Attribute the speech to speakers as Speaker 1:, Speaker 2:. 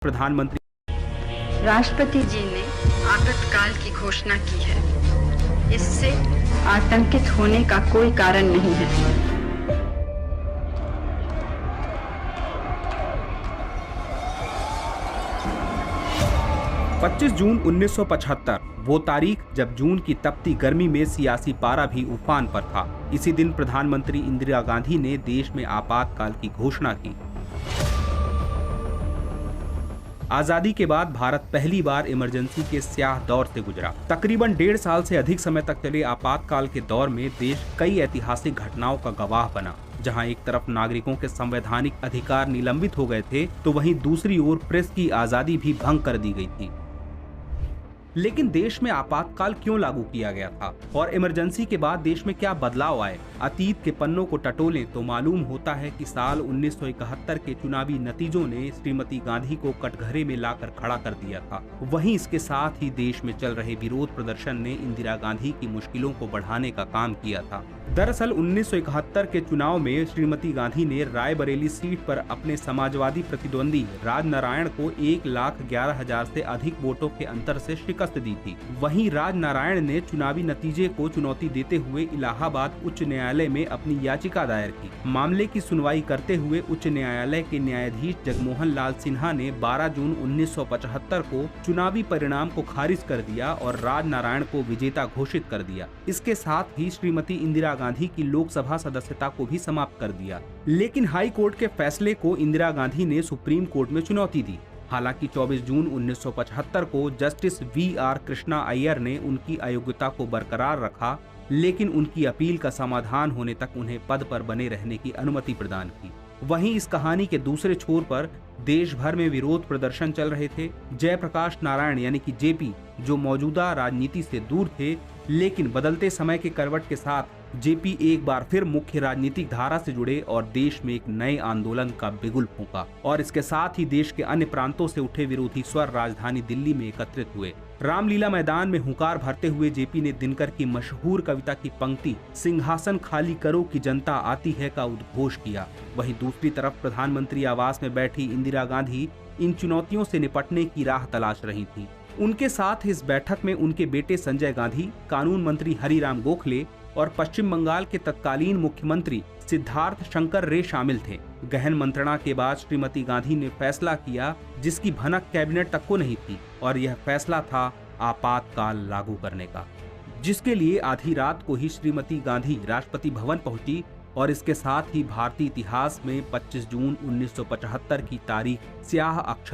Speaker 1: प्रधानमंत्री
Speaker 2: राष्ट्रपति जी ने आपातकाल की घोषणा की है। इससे आतंकित होने का कोई कारण नहीं है।
Speaker 1: 25 जून 1975 वो तारीख जब जून की तपती गर्मी में सियासी पारा भी उफान पर था। इसी दिन प्रधानमंत्री इंदिरा गांधी ने देश में आपातकाल की घोषणा की। आजादी के बाद भारत पहली बार इमरजेंसी के स्याह दौर से गुजरा। तकरीबन 1.5 साल से अधिक समय तक चले आपातकाल के दौर में देश कई ऐतिहासिक घटनाओं का गवाह बना। जहां एक तरफ नागरिकों के संवैधानिक अधिकार निलंबित हो गए थे, तो वहीं दूसरी ओर प्रेस की आजादी भी भंग कर दी गई थी। लेकिन देश में आपातकाल क्यों लागू किया गया था और इमरजेंसी के बाद देश में क्या बदलाव आए? अतीत के पन्नों को टटोलें तो मालूम होता है कि साल 1971 के चुनावी नतीजों ने श्रीमती गांधी को कटघरे में लाकर खड़ा कर दिया था। वहीं इसके साथ ही देश में चल रहे विरोध प्रदर्शन ने इंदिरा गांधी की मुश्किलों को बढ़ाने का काम किया था। दरअसल 1971 के चुनाव में श्रीमती गांधी ने रायबरेली सीट पर अपने समाजवादी प्रतिद्वंदी राजनारायण को 1,11,000 से अधिक वोटों के अंतर से शिकस्त दी थी। वहीं राजनारायण ने चुनावी नतीजे को चुनौती देते हुए इलाहाबाद उच्च न्यायालय में अपनी याचिका दायर की। मामले की सुनवाई करते हुए उच्च न्यायालय के न्यायाधीश जगमोहन लाल सिन्हा ने 12 जून 1975 को चुनावी परिणाम को खारिज कर दिया और राजनारायण को विजेता घोषित कर दिया। इसके साथ ही श्रीमती इंदिरा गांधी की लोकसभा सदस्यता को भी समाप्त कर दिया। लेकिन हाई कोर्ट के फैसले को इंदिरा गांधी ने सुप्रीम कोर्ट में चुनौती दी। हालांकि 24 जून 1975 को जस्टिस VR कृष्णा अय्यर ने उनकी अयोग्यता को बरकरार रखा, लेकिन उनकी अपील का समाधान होने तक उन्हें पद पर बने रहने की अनुमति प्रदान की। वहीं इस कहानी के दूसरे छोर पर देश भर में विरोध प्रदर्शन चल रहे थे। जयप्रकाश नारायण यानी कि जेपी, जो मौजूदा राजनीति से दूर थे, लेकिन बदलते समय के करवट के साथ जेपी एक बार फिर मुख्य राजनीतिक धारा से जुड़े और देश में एक नए आंदोलन का बिगुल फूंका। और इसके साथ ही देश के अन्य प्रांतों से उठे विरोधी स्वर राजधानी दिल्ली में एकत्रित हुए। रामलीला मैदान में हुंकार भरते हुए जेपी ने दिनकर की मशहूर कविता की पंक्ति "सिंहासन खाली करो कि जनता आती है" का उद्घोष किया। वहीं दूसरी तरफ प्रधानमंत्री आवास में बैठी इंदिरा गांधी इन चुनौतियों से निपटने की राह तलाश रही थी। उनके साथ इस बैठक में उनके बेटे संजय गांधी, कानून मंत्री हरिराम गोखले और पश्चिम बंगाल के तत्कालीन मुख्यमंत्री सिद्धार्थ शंकर रे शामिल थे। गहन मंत्रणा के बाद श्रीमती गांधी ने फैसला किया जिसकी भनक कैबिनेट तक को नहीं थी, और यह फैसला था आपातकाल लागू करने का, जिसके लिए आधी रात को ही श्रीमती गांधी राष्ट्रपति भवन पहुंची। और इसके साथ ही भारतीय इतिहास में 25 जून 1975 की तारीख स्याह अक्षर